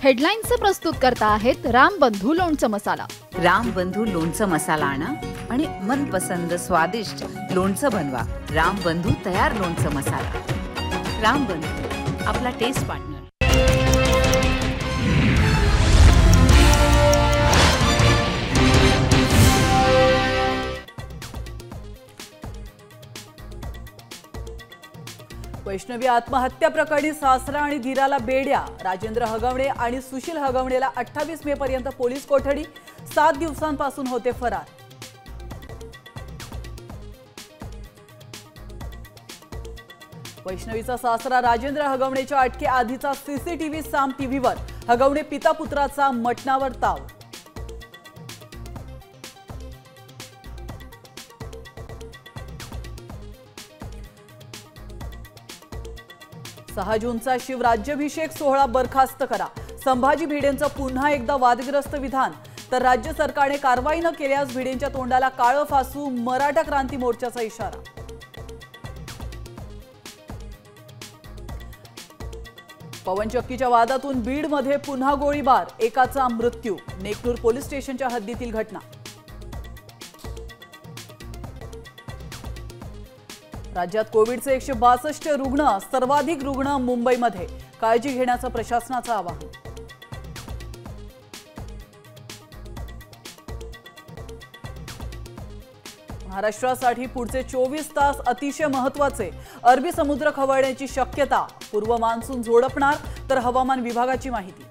Headlines प्रस्तुत करता आहेत रामबंधू लोणचं मसाला। रामबंधू लोणचं मसाला आणा आणि मनपसंद स्वादिष्ट लोणचं बनवा। रामबंधू तयार लोणचं मसाला। रामबंधू, आपला टेस्ट पार्टनर। वैष्णवी आत्महत्या प्रकरणी सासरा आणि धीराला बेड्या। राजेंद्र हगवणे आणि सुशील हगवणेला 28 मे पर्यंत पोलीस कोठडी। 7 दिवसांपासून होते फरार। वैष्णवीचा सासरा राजेंद्र हगवणेच्या अटकेआधीचा सीसीटीव्ही साम टीव्हीवर। हगवणे पिता पुत्राचा मटणावर ताव। 6 जूनचा शिवराज्याभिषेक सोहळा बरखास्त करा। संभाजी भिडेंचं पुन्हा एकदा वादग्रस्त विधान। तर राज्य सरकारने कारवाई न केल्यास भिडेंच्या तोंडाला काळं फासू। मराठा क्रांती मोर्चाचा इशारा। पवनचक्कीच्या वादातून बीडमध्ये पुन्हा गोळीबार। एकाचा मृत्यू। नेकनूर पोलीस स्टेशनच्या हद्दीतील घटना। राज्यात कोविडचे 162 रुग्ण। सर्वाधिक रुग्ण मुंबईमध्ये। काळजी घेण्याचं प्रशासनाचं आवाहन। महाराष्ट्रासाठी पुढचे 24 तास अतिशय महत्त्वाचे। अरबी समुद्र खवळण्याची शक्यता। पूर्व मान्सून झोडपणार तर हवामान विभागाची माहिती।